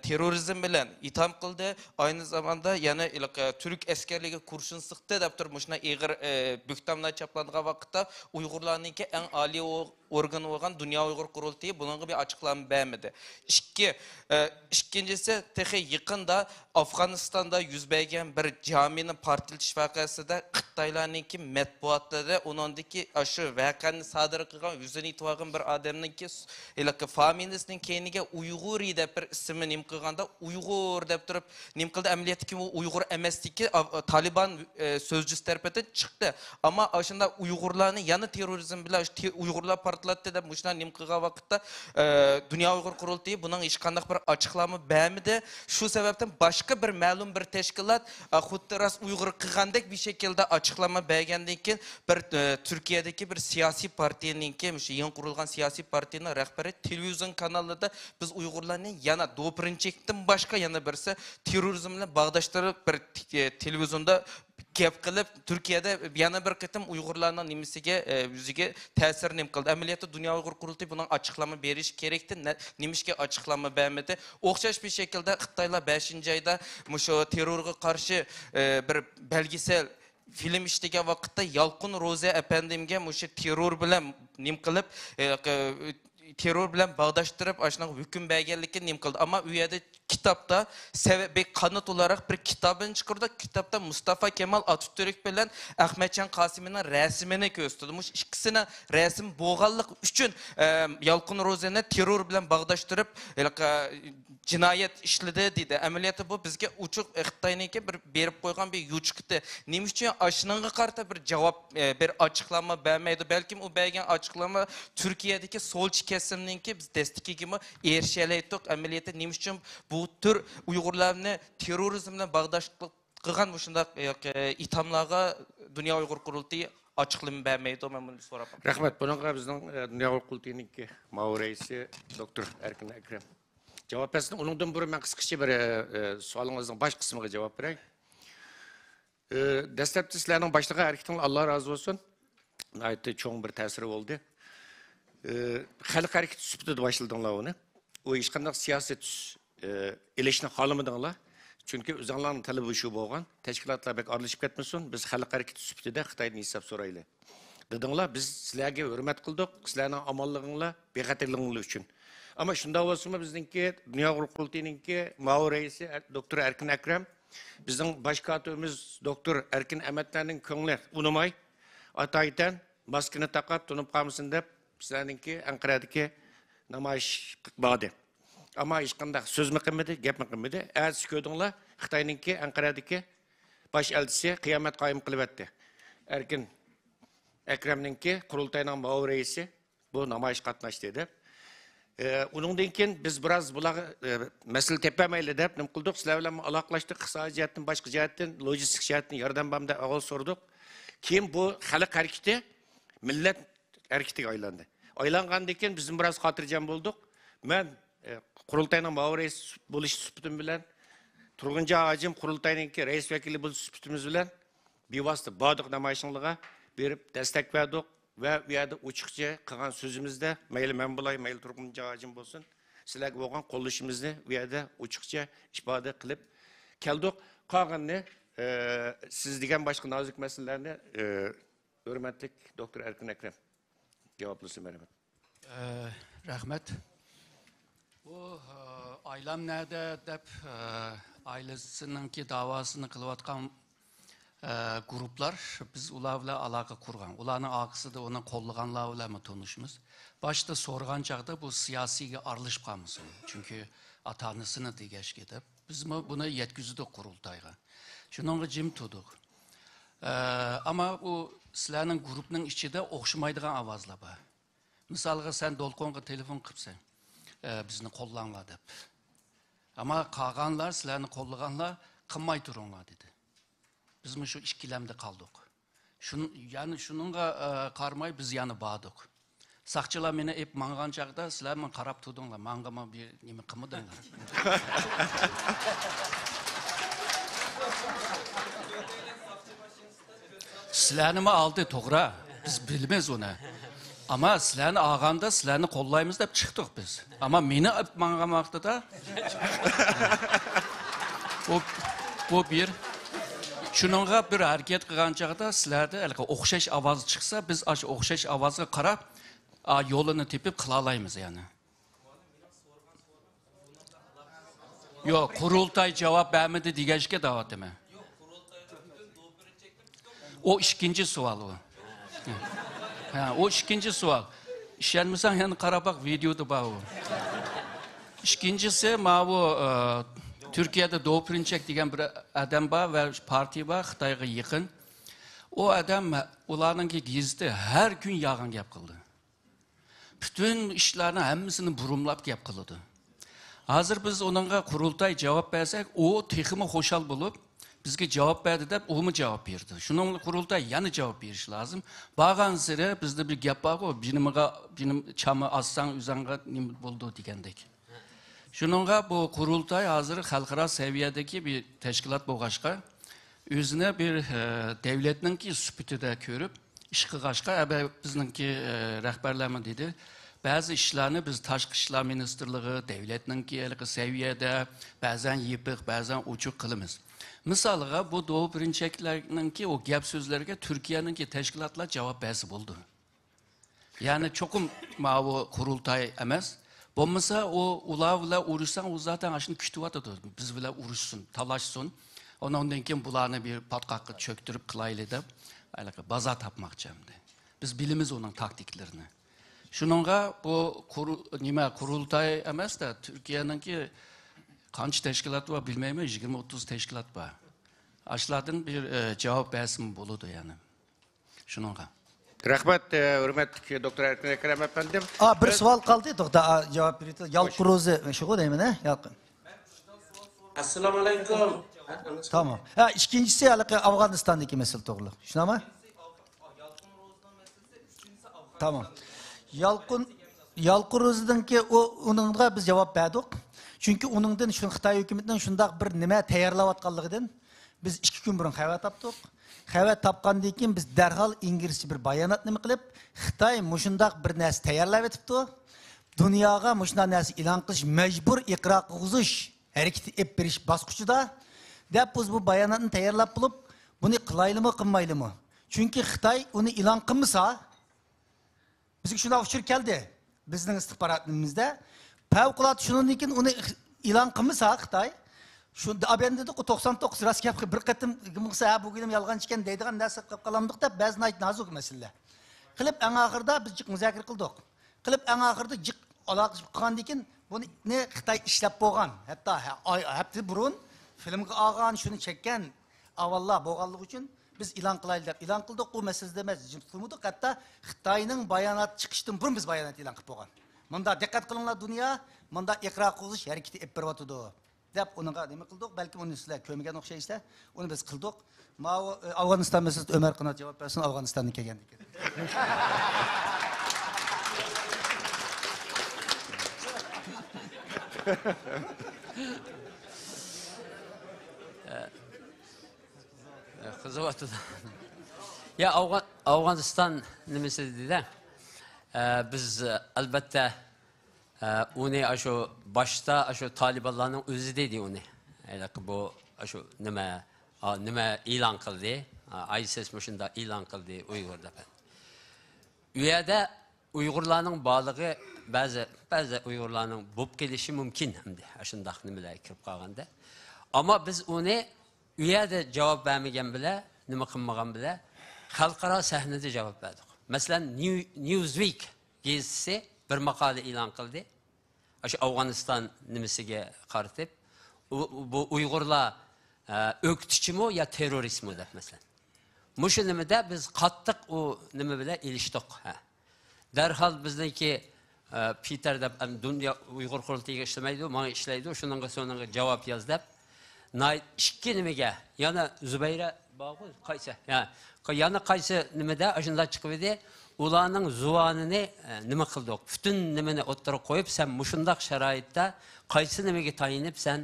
terrorizm bilan itham qildi. Aynı zamanda yana Türk askerligi kurşun sıktı deb turmushna ig'ir büktamlar chaplangan vaqtda Uyg'urlarniki eng oliy organ bo'lgan Dünya Uyghur Kurultayı bununla bir açıklama vermedi. İkincisi tehi yaqında Afganistan'da yüz bergan bir caminin partiltish vaqasida Xitoylarniki matbuotlarda uningdagi shu vaqani sodir qilgan yuzini itvogan bir odamniki familiyasining keyiniga Uyg'ur deb bir ismini nim qilganda Uyg'ur deb turib nim qildi. Amaliyotki u Uyg'ur emasligi Taliban so'zchisi tarafidan chiqdi. Ammo shunda Uyg'urlarni yana terrorizm bilan Uyg'urlar partlatdi deb mushlar nim qilgan vaqtda Dünya Uyghur Kurultayı bunun hech qanday bir açıklama bermedi. Shu sababdan başka bir ma'lum bir tashkilot xuddi ras Uyg'ur qilgandek bir şekilde açıklama bergandan keyin bir Türkiye'deki bir siyasi partiyaningki shu yangi qurilgan siyasi partiyaning rahbari televizyon kanalida biz Uyg'urlarni yana doprinchekdan boshqa yana birisi terrorizm bilan bog'lashtirib bir televizyonda gap qilib Türkiye'de yana bir qitim Uyg'urlarning nimasiga yuziga ta'sir nim qildi. Amaliyotda Dünya Uyghur Kurultayı bunun açıklama berish kerakdi. Nimishga açıklama bermedi. O'xshash bir şekilde Xitoylar 5-oyda shu terrorga qarshi bir belgesel film işlagan vaqtda Yalqin Ro'za apandimga shu terror bilan nim qilib terror bilan bağdaştırıp aşına hüküm berganlikni nim qildi. Ama u yerda kitapta sebebi kanıt olarak bir kitabını çıkardı. Kitapta Mustafa Kemal Atatürk bilen Ahmetcan Kasimi'nin resimini gösterdi. Bu ikisine resim boğallık üçün Yalqin Ro'zani terror bilen bağdaştırıp cinayet işledi dedi. Ameliyatı bu bizge uçuk Xitoyniki bir berip koygan bir yuçuktu. Nima üçün aşınınga qarta bir cevap bir açıklama bermeydi. Belki o bergen açıklama Türkiye'deki solçu kesimninki biz destekigimi erişeleydik. Ameliyatı nima üçün bu tür Uyg'urlarni terrorizmle bağdaşlık qilgan shunday ithamlarga Dünya Uyghur Kurultayı açıklama bermeydi. Men buni so'rabman. Rahmat. Bunga bizning Dünya Uyghur Kurultayıningki ma'muriysi doktor Erkin Akrem cevap versin. Onundan biri men qisqacha bir sualingizning bosh qismiga javob beray. Dastlabki sizlarning boshlig'i harakatinglar Alloh rozi bo'lsin. Aytdi cho'ng bir ta'siri bo'ldi. Xalq harakati sifatida boshladinglar uni. O hech qanday siyoset ilishni xohlamadinglar. Chunki o'zinglarning talabi shu bo'lgan. Tashkilotlar bek aralashib ketmasin. Biz xalq harakati sifatida Xitoydan hisob so'raylik. Dedinglar, biz sizlarga hurmat qildik. Sizlarning omonliginglar, bexatarliginglar uchun. Ama shunda bo'lsa bizningki Dünya Uyghur Kurultayıningki ma'muriysi doktor Erkin Akrem bizning bosh katibimiz doktor Erkin Amatlarning ko'ngli unamay ataydan maskani taqab tunib qolmasin deb sizlarningki Anqaradagi namoyish qildi. Ama hech qanday so'zmi qilmadi, gapmi qilmadi. Siz ko'rdinglar, Xitoyningki Anqaradagi bosh elchisi qiyomat qoyim qilyapti. Erkin Akremningki qurultayning ma'muriysi bu namoyish qatnashdi deb. Onundan keyin biz biraz bular mesele tepemeyle deb nim qildik. Sizlar bilan aloqalashdik. Iqtisodiy jihatdan, boshqa jihatdan, logistik jihatdan yordam bermda avval so'rdik. Keyin bu xalq harakati millat harakatiga aylandi. Aylangandan keyin biz biraz xotirjam bo'ldik. Men qurultayning ma'muriysi bo'lish sifatim bilan Turg'unja Hajim qurultayningki rais vakili bo'lish sifatimiz bilan bevosita bodiq namoyishlarga berib destek verdik. Ve bu yerda ochiqcha qilgan so'zimizda mayli men bo'lay, mayli Turg'unja Hajim bo'lsin, sizlarga bo'lgan qo'llashimizni bu yerda ochiqcha ifoda qilib keldik. Qolganini siz degan boshqa nozik masalalarni hurmatli doktor Erkin Akrem javoblasin beraman. Rahmat. Bu aylam nerede deb ailesininki davasını kılıvatkan gruplar biz ularla alaka kurgan. Ularning akısı da onun kollaganlarla mı tanışımız. Başta sorgan çağda bu siyasi aralışıp kalmasın. Çünkü atanısını digeç gidip biz buna yetkizdik kurultayga. Şununla jim tuttuk. Ama bu sizlerinin grupның içinde okşamaydigan avazlar var. Misalga sen Dolqonga telefon qıpsan. bizni qo'llanglar deb. Ama qolganlar, sizlarni qo'llaganlar qilmay turinglar dedi. Biz shu ikkilamda qoldik. Yani shuningga qarmay biz yana bordik. Saqchilar meni ep mangan chaqda sizlar men qarab turdinglar. Manga bir nima qilmadinglar. Sizlarni aldı to'g'ri. Biz bilmaymiz uni. Ama sizlarni olganda sizlarni qo'llaymiz deb chiqdik biz. Ama meni ep mangan vaqtida bu bir shuningga bir harakat qilgan chaqda sizlarda o'xshash ovoz chiqsa, biz shu o'xshash ovozga qarab yo'lini tepib qila olamiz yani. Yo'q, qurultay javob bermadi degashga da'vatimi? O ikinci sual o. Ha, o ikinci sual. İşlenmişsen yani qarabaq videoda var o. İkincisi bu Türkiye'de Doğu Perinçek degan bir adam var ve parti var, Xitoyga yaqin. O adam ularninki gezdi her gün yağan gap qildi. Bütün işlerini hammasini burumlab gap qildi. Hazır biz onunla qurultay javob bersak, o texmi xo'shal bo'lib bizga javob berdi deb u mu javob berdi. Shuningla qurultay yana javob berish lozim. Bag'an sira bizda bir gap bor-ku, benim chami assang uzanga nima bo'ldi degandek. Shuningga bu qurultay hozir xalqaro seviyadagi bir tashkilot bo'lg'ashqa, o'zini bir davlatninki sifatida ko'rib, ish qilg'ashqa, bizningki rahbarlarimiz dedi, ba'zi ishlarni biz tashqi ishlar ministrligi, davlatninki seviyada ba'zan yepiq, ba'zan ochiq qilamiz. Misalga bu Doğu Perinçeklarninki o gap so'zlarga Turkiyaninki tashkilotlar javob bersa bo'ldi. Yani çokum bu qurultay emas. Bo'lmasa ular bilan urushsan, u zaten ashuni kutyapti. Biz bilan urushsin, talashsin. Ondan keyin bularni bir patqaqqa cho'ktirib qilayli deb, baza tapmoqchimdi. Biz bilimiz onun taktiklerini. Shuningga bu qurultay emas da Turkiyaninki qancha tashkilot var bilmayman, 20-30 tashkilot var. Ashlardan bir javob bersin bo'ladi yani. Shuningga. Rahmat, hurmatli doktor Erkin Ekrem efendim. Bir savol qoldi, to'xta, javob berdi. Yalquro'zi shu deyman, yaqin. Assalomu alaykum. Tamam. Ha, ikincisi Afganistan'daki mesele to'g'ri. Shunami? Tamam. Yalquro'zidanki onunga biz javob berdik. Çünkü onundan şu Xitoy hukumatining shunday bir nima tayyorlayotganligidan biz 2 kun burun xabar topdik. Xabar topgandan keyin biz darhol inglizcha bir bayonot nima qilib, Xitoy mushundaq bir narsa tayyorlab etibdi. Dunyoga mushundaq narsa e'lon qilish, majbur iqro qilish harakati olib berish bosqichida deb biz bu bayonotni tayyorlab bo'lib, buni qilaylimi, qilmaylimi? Chunki Xitoy uni e'lon qilmasa, bizga shunday uchur keldi. Bizning istixbarotimizda favqulodda shundan keyin uni e'lon qilmasa Xitoy, şu abende de 99 rast gap bir qatim qilsa bugün yolg'on ekan deydigan narsa qilib qolamdik deb ba'zi nazoq masala. Qilib eng oxirida biz muzokara qildik. Qilib eng oxirida aloqa qilgandan keyin buni Xitoy ishlab bo'lgan. Hatto hafta burun filmga olgan, shuni chekkan avvallar bo'lganligi uchun biz e'lon qilaylik deb e'lon qildik. U masalada emas, jimtumudik. Hatto Xitoyning bayonot chiqishdan burun biz bayonot e'lon qilib bo'lgan. Bunda diqqat qilinglar, dunyo, bunda iqro qilish harakati olib beryotdi. Deb onunğa nima qildik? Balki uni sizlar ko'rmagan o'xshaysizlar. Uni biz qildik. Afg'oniston masalasida Ömer Qanot javob bersin, Afg'onistondan kelgandik. Qiziqdi. Ya Afg'oniston nimasi dedi? Biz albatta onu şu başta şu Talibanların özü dedi onu. Yani bu şu nime ilan kıldı. ISIS mışında ilan kıldı Uygur'da. Üyede Uygurların bağlığı bazı Uygurların bulup gelişi mümkün hem de. Aşındak nimeler kirip kalganda. Ama biz onu üyede cevap vermegen bile, nime kılmagan bile halkara sahnede cevap verdik. Mesela Newsweek gezisi bir makale ilan kıldı. Şu Afganistan nimesiga qartib, bu Uyg'urlar öktüçü mü ya terörist mi deb mesela. Muşu nimada biz qattiq o nima bilan ilishdik. Darhol bizniki Peter deb Dünya Uyg'ur qurultiyiga ishlamaydi, menga ishlaydi, shuningga so'ningga javob yoz deb. Ikki nimaga? Yana Zubayra bog'i qaysi? Yana qaysi nimada ashunda chiqib edi? Ularning zuvanini nima qildik? Butun nimani o'ttirib qo'yib, sen mushundaq sharoitda qaysi nimaga tayinib sen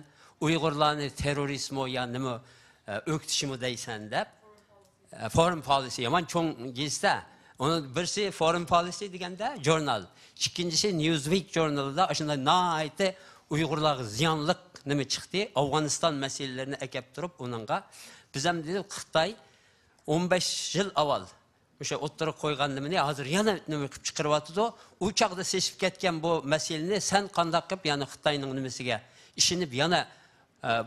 Uyg'urlarni terrorizm yo nima o'qitishmi deysan deb foreign policy yomon cho'ng gizda. Onun birisi foreign policy deganda jurnal, ikkinchisi Newsweek jurnalida ashunda naite Uyg'urlarga ziyonliq nima chiqdi? Afg'oniston masalalarini akab turib uningga biz ham dedik Xitoy 15 yil avval o'sha o'ttirib qo'ygan nimani hozir yana nima qilib chiqaryapti. U chaqda sesib ketgan bu masalani sen qanday qilib yana Xitoyning nimasiga ishinib yana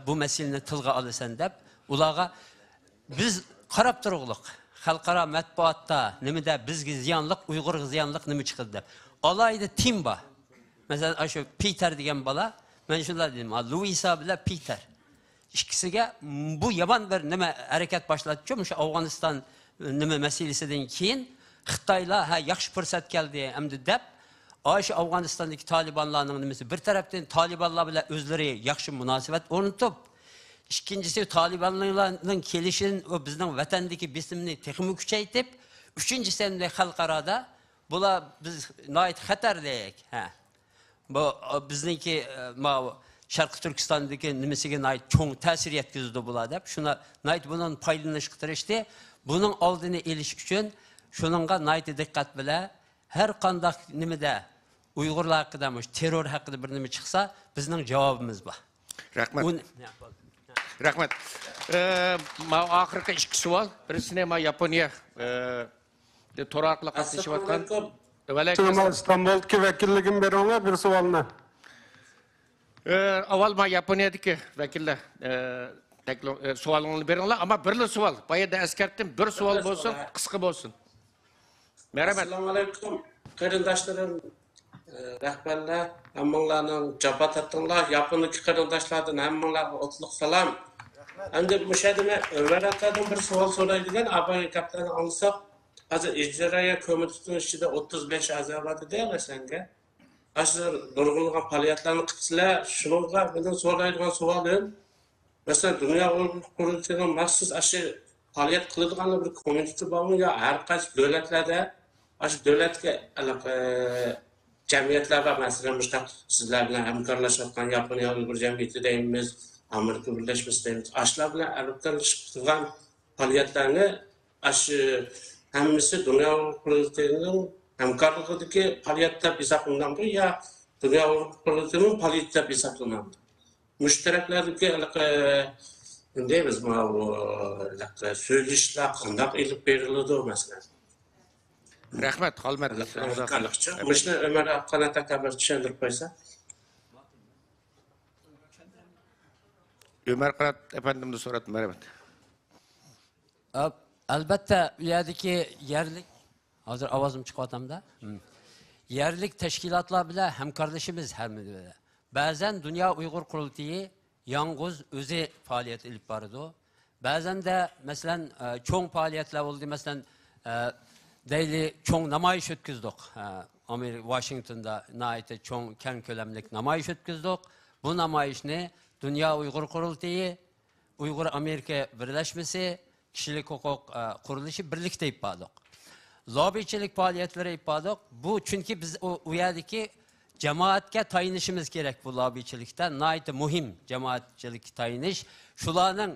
bu masalani tilga olasan deb ularga biz qarab turug'liq. Xalqaro matbuotda nimada bizga ziyonliq, Uyg'urga ziyonliq nima chiqdi deb. Alayda Timba. Masalan, shu Peter degan bola, men shunday dedim, Luisa bilan Peter. İkisiga bu yaman bir nima harakat boshlatdi, o'sha Afg'oniston nima masalasidan keyin Xitoylar ha yaxshi fursat keldi endi deb, o'sha Afg'onistondagi Talibanlarning nimasi bir tarafdan Talibanlar bilan o'zlari yaxshi munosabat o'rnatib, ikkinchisi Talibanlarning kelishini o bizning vatandagi bisimni texnik kuchaytib, uchinchisi ham xalqaroda bular biz noit xatarlik. Bu bizningki Sharq Turkistondagi nimasiga noit cho'ng ta'sir yetkazdi bular deb, shuna noit bundan foydalanishga tirishdi. Buning oldini olish uchun shuningga noit diqqat bilan har qanday nimada Uyg'urlar haqida, terror haqida bir nima chiqsa, bizning javobimiz bor. Rahmat. Rahmat. Oxirgi ikki savol. Birinchisi ma Yaponiya to'g'ri orqali qatnashayotgan İstanbul'daki vekilligim beronlar bir savolni. Avval ma Yaponiyadagi vakillar savolingni beringlar, ammo birli savol. Boyada eskartdim, bir savol bo'lsin, qisqa bo'lsin. Merhamet. Assalomu alaykum. Qarindoshlarım, rahbarlar, hammanglarning jabat ettinglar. Yaponlik qarindoshlardan hammanglarga o'tliq salom. Endi mushadimi Ömerakadan bir savol so'raydigan Abay kaptan olsak, hozir ijroiya komitetining ichida 35 a'zo bor deydi senga. Aslında nurg'unlagan faoliyatlarni qilsizlar, shunga mening so'raydigan savolim, masalan, Dünya Uyg'ur qurultiyining maxsus ashi faoliyat qiladigan bir komiteti bormi yo har qaysi davlatlarda ash davlatga jamiyatlar bor, masalan, mushaq sizlar bilan hamkorlashayotgan Yaponiya Uyg'ur jamiyati deymiz, Amerika Birleşmiş deymiz. Ashlar bilan hamkorlashgan faoliyatlarni ash hammasi Dünya Uyg'ur qurultiyining hamkorligidagi faoliyat deb hisoblanadi ya Dünya Uyg'ur qurultiyining faoliyat deb hisoblanadi. Mushtaraklardagi deymiz, so'zlashlar qanday ilib beriladi masalan. Rahmat, Xolmat. Mishni Ömer Qanat aka bir tushuntirib qo'ysa. Ömer Qanat efendimni so'radim, merhamet. Albatta, u yerdagi yerlik hozir ovozim chiqyapti-da. Yerlik tashkilotlar bilan hamkorlashimiz har nimada. Ba'zan Dünya Uyg'ur qurultiyi yolg'iz o'zi faoliyat olib boradi. Ba'zan da masalan cho'ng faoliyatlar bo'ldi, masalan deyli cho'ng namoyish o'tkazdik. Amerika Washingtonda nihoyatda cho'ng keng ko'lamli namoyish o'tkazdik. Bu namoyishni Dünya Uyg'ur qurultiyi, Uyg'ur Amerika birlashmasi, kishilik huquq qurilishi birlikda ipodoq. Lobbichilik faoliyatlari ipodoq. Bu chunki biz u yerdagi jamoatga tayinishimiz kerak bu lobbichilikda. Nihoyatda muhim jamoatchilik tayinish. Shularning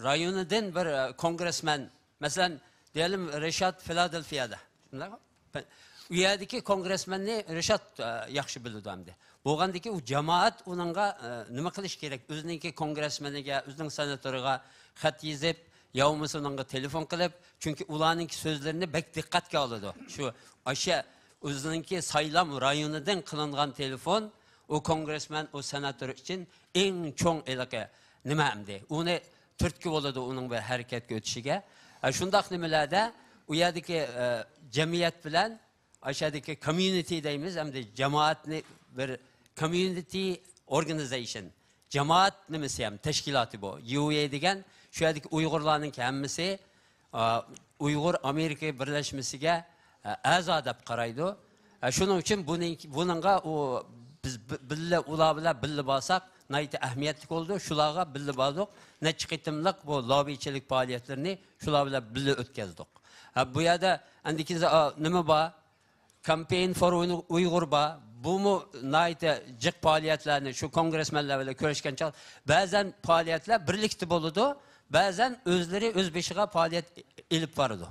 rayonidan bir kongressmen, masalan, diyelim Reşat Philadelphia'da. U yerdagi kongressmenni Reşat yaxshi biladi hamda. Bo'lgandiki u jamoat uningga nima qilish kerak? O'zining kongressmeniga, o'zining senatoriga xat yozib, yo'qmasa uningga telefon qilib, chunki ularning so'zlarini bek diqqatga oladi. Shu o'sha o'zining saylam rayonidan qilingan telefon o kongressmen, o senator uchun eng cho'ng aloqa nima hamda. Uni turtki bo'ladi uning bir harakatga o'tishiga. Shundaq nimalarda u yerdagi jamiyat bilan o'shadagi community deymiz, hamda jamoatni bir community organization, jamoat nimasi ham tashkiloti bu. UA degan shu yerdagi Uyg'urlarning hammasi Uyg'ur Amerika birlashmasiga a'zo deb qaraydi. Shuning uchun buningga o biz billa ular bilan billa bo'lsak, nayta ahamiyatli bo'ldi. Shularga billa bordik. Necha qitimliq bu lobbychilik faoliyatlarini shular bilan billa o'tkazdik. Bu yerda andikiza nima bor? Campaign for Uyghur bor. Bu mu nayta jiq faoliyatlarni shu kongressmenlar bilan ko'rishgancha ba'zan faoliyatlar birlikda bo'ladi, ba'zan o'zlari o'z beshiga faoliyat elib boradi.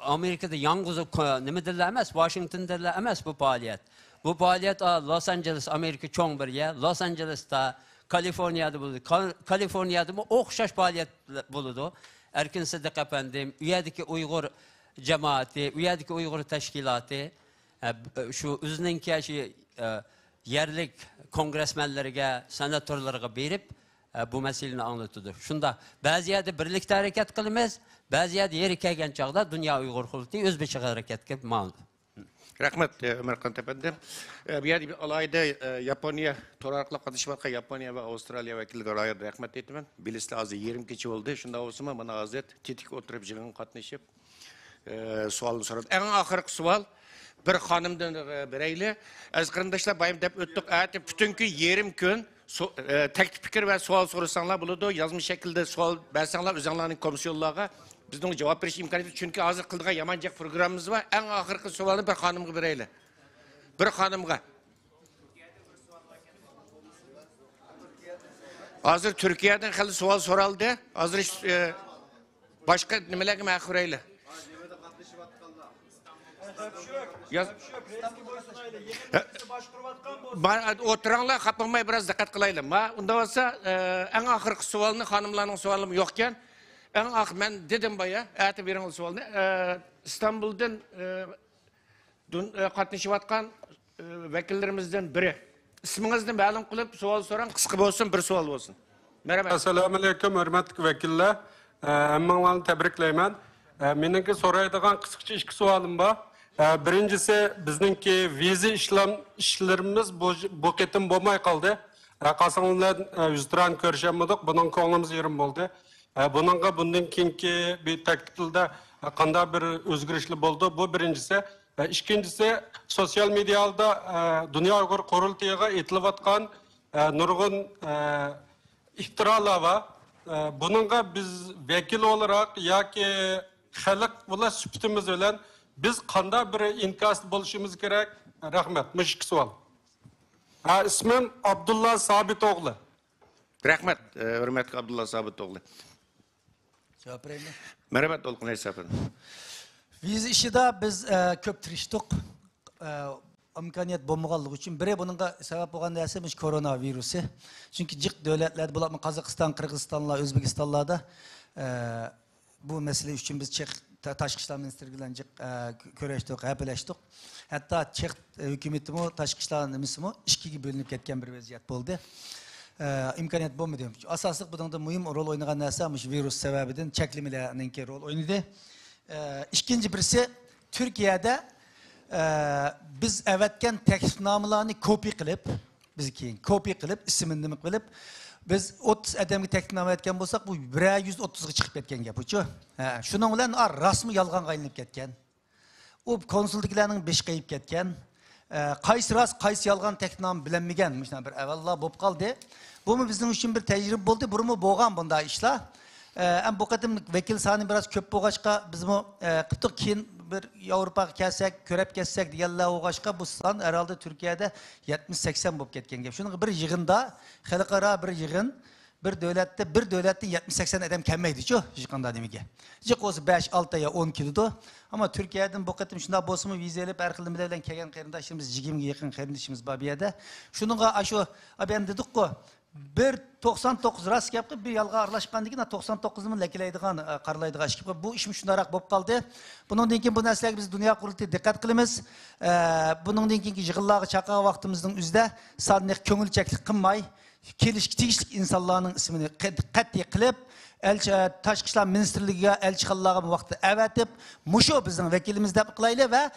Amerika'da yalnız nima dillar emas, Washington'da emas bu faoliyat. Bu faoliyat Los Angeles, Amerika cho'ng bir yer, Los Angeles'ta, Kaliforniyada bo'ladi. Kaliforniyada bu o'xshash faoliyat bo'ladi. Erkin Sidiq efendim, u yerdagi Uyg'ur jamoati, u yerdagi Uyg'ur tashkiloti shu o'zining shu yerlik kongressmenlarga, senatorlarga berib bu masalani anlatadi. Shunda ba'zi yerda birlikda harakat qilamiz, ba'zi yerda yeri kelgan chog'da Dunyo Uyg'ur qurultiyi o'z beshiga harakatga ma'lum. Rahmat Ömerkan efendim. Bu yerda bir alayda Yaponiya to'raqliq qatnashmoqqa Yaponiya va Avstraliya vakillariga alayda rahmat aytaman. Bilislar hozir 20 kecha bo'ldi. Shunda bo'lsa mana hozir tetik o'tirib yig'in qatnashib savolni so'radi. Eng oxirgi savol bir xonimdan berayli. Aziz qarindoshlar, bayım deb o'tdik. Ati butunki yerim kun taklif fikr va savol so'rasanglar bo'ladi. Yozma shaklda savol bersanglar o'zinglarning komissiyonlarga bizning javob berish imkoniyati, chunki hozir qildigan yamanjaq programmamiz var. Eng oxirgi savolni bir xonimga berayli. Bir xonimga. Hozir Turkiyadan xil savol so'raldi. Hozir boshqa nimalarga ma'qurayli. Oturanglar, kapılmayı biraz dikkat kılayım. Onda olsa en ahırkı sualını hanımlarının sualım yokken en ben dedim baya, eti birin sualını İstanbul'dan katlaşıvatkan vekillerimizden biri. İsminizden ma'lum kılıp sual soran kısa olsun, bir sual olsun. Merhaba. Assalamu alaikum, hürmetli vekiller. Emmağlarını tebrikleymen. Menimki soraydigan kısıkça iki sualım var. Birincisi bizninki vize işlerimiz bu ketim bo'lmay qoldi. Qasamlar yüzdiran ko'rishamadik. Bunun ko'nglimiz yerim bo'ldi. Bundan keyingi bir taklifda qanday bir o'zgarishlar bo'ldi. Bu birincisi. İkincisi sosyal medyada Dünya Uyg'ur qurultiyiga aytilayotgan nurg'un iftiralar var. Bununla biz vekil olarak yoki xalq bilan suhbatimiz bilan biz qanday bir inkas bo'lishimiz kerak? Rahmat. Mushuk savol. İsmim Abdullah Sabitoğlu. Rahmat, hürmetli Abdullah Sabitoğlu. Cevap vereyim mi? Merhaba, Dolkun Eysaf'ın. Vize işide biz köp tiriştik. İmkaniyet bulmaganlık için. Biri bununla sebep olan nesimiz koronavirüsü. Çünkü cık devletler, bulan Kazakistan, Kırgızistan'la, Özbekistan'la bu mesele için biz Çek Taşkı İşler Ministerliği'yle köreştik, hepleştik. Hatta Çek hükümeti mi, Taşkı İşler'in mi, işkiga bölünüp ketken bir vaziyet oldu. İmkaniyet bu mu diyorum. Asaslık bunun da mühim rol oynayan nesimiz virüs sebebinden çeklimelerinin rol oynadı. İkinci birisi Türkiye'de biz evetken teklifnamelerini kopya kılıp, isimini kılıp, biz 30 adamga teklifname etken bolsak bu 130'ga chiqib ketgan gap uchu. Shuning bilan rasmiy yolg'on qaylinib ketgan. U konsulliklarning 5 qayib ketgan. Qaysi ras, qaysi yolg'on teklifname bilinmagan. Mana bir avvallar bo'lib qoldi. Bu bizning uchun bir tajriba bo'ldi. Burmi bo'lgan bunday ishlar. Am bu qatim vekil soni biraz ko'p bo'lg'achqa biz bu qiptiq keyin bir Avrupaga kelsak, ko'rib kelsak deganlar o'g'ashqa bu son herhalde Türkiye'de 70-80 bo'lib ketgan gap. Shuning bir yig'inda, xalqaro bir yig'in, bir davlatda 70-80 adam kelmaydi-ku, hech qanday nimaga. Jiq o'zi 5-6 ya 10 keldi. Ama Türkiye'den bu qatim shunda bo'lsa-mu vizelib har xil nimalar bilan kelgan qarindoshimiz 20 ga yaqin qarindoshimiz bor bu yerda. Shuningga shu ben dedik-ku 1.99 rast yapıp bir yalga arlaşkan dikin 99'ın lekeleydiğen karlaydiğen iş gibi bu işim şundarak bob kaldı. Bunun dinkin bu nesleğe biz dünya kurultuya dikkat kılımız. Bunun dinkin ki yığıllağı çakağı vaktimizin üzde sadece köngül çeklik kınmay kelişki tigişlik insanların ismini qat'iy qilib Taşkı İşler Ministerliği'ne elçi kıllarım vakti evetip muşu bizim vekilimiz de kılaylı ve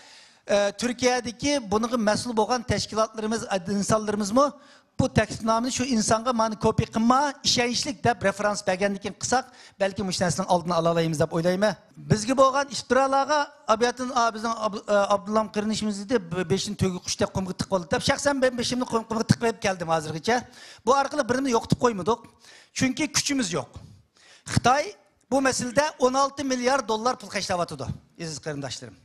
Türkiye'deki bunun mesul olan teşkilatlarımız, insanlarımız mı bu taklifnomani shu insonga mani kopiya qilma, ishonchlik deb referans bergandan keyin qilsak, balki bu narsaning oldini ola olamiz deb o'ylayman. Bizga bo'lgan iftirolarga abiyatin bizning Abdullam qirinishimiz edi, 5ni to'gi qushda qumga tiqib oldi deb shaxsan ben 5imni qumga tiqib keldim hozirgacha. Bu orqali birini yo'qitib qo'ymadik. Chunki kuchimiz yo'q. Xitoy bu masalada 16 milyar dollar pul xarjlayotdi, aziz qarindoshlarim.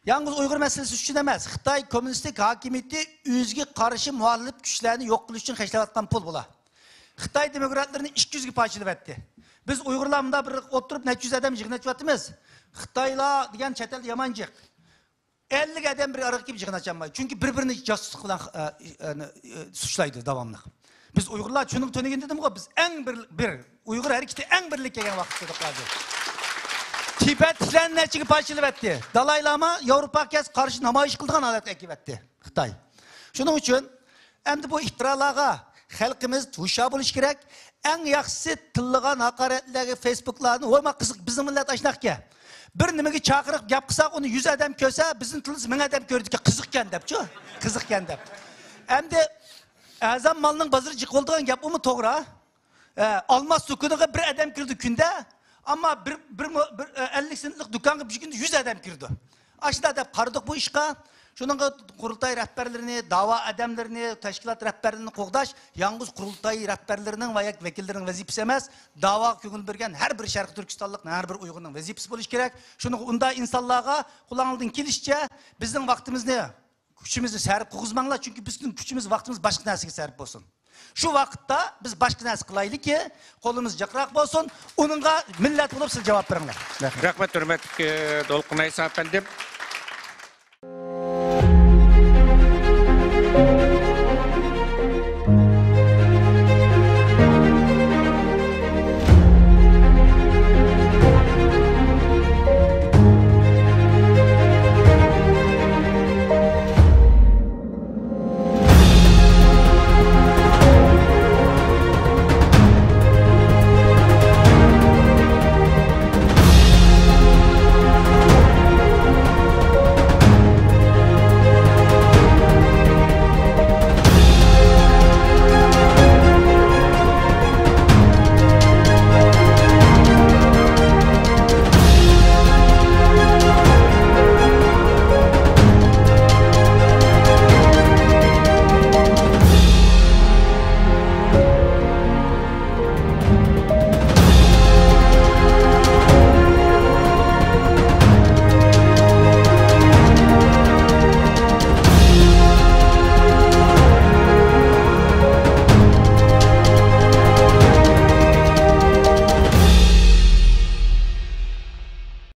Yalnız Uygur meselesi için emas. Xitoy komünistik hakimiyeti özgü karşı muhalif güçlerini yok kılış için xarjlayotgan pul bula. Xitoy demokratlarını 200 parçalab etdi. Biz Uygurlar bunda bir oturup 400 adam yig'inachayapmiz. Xitoylar degan chet el yamanjiq. 50 adam bir araq kelib yig'inachamay. Chunki bir-birini josuslik bilan suçlaydi davamlı. Biz Uygurlar şunun tönegin dedim-ku, biz en bir Uygur her ikisi en birlik kelgan vaqtda hozir. Tibetliler neçigi parçalab etdi. Dalai Lama Avrupaga qarshi namoyish qilgan holat akibatdi Xitoy. Shuning uchun endi bu iftirolarga xalqimiz hushyor bo'lish kerak. Eng yaxshisi tilligan haqoratlarga Facebooklarni o'yma qiziq bizning millat ashnaqga. Bir nimaga chaqiriq gap qilsak, uni 100 odam ko'rsa, bizning tilimiz 1000 odam ko'rdiki, qiziqkan deb-chi. Qiziqkan deb. Endi azam malning bozori jiqoldigan gap umi to'g'ri? Almas sukuniga bir odam kirdi kunda. Ama bir 50 centlik dükkan bir günde 100 adam girdi. Aşağıda da qaradık bu işe. Şunun kurultay rehberlerini, dava adamlarını, teşkilat rehberlerini qoğdaş, yalnız kurultay rehberlerinin veya vekillerinin vazifesi emas, dava köngül bergen her bir Şarkı Türkistanlık, her bir Uygur'un vazifesi buluş gerek. Şunun unda insanlığa kullanıldığın kilişçe bizim vaktimiz ne? Güçümüzü sərip qoğuzmanlar, çünkü bizim güçümüz, vaktimiz başka nəsəyə sərip olsun. Şu vakitte biz başka narsa kılaylı ki kolumuz jakrak olsun. Onunla millet bulup siz cevap verin. Rahmet hürmetli Dolqun Aysa efendim.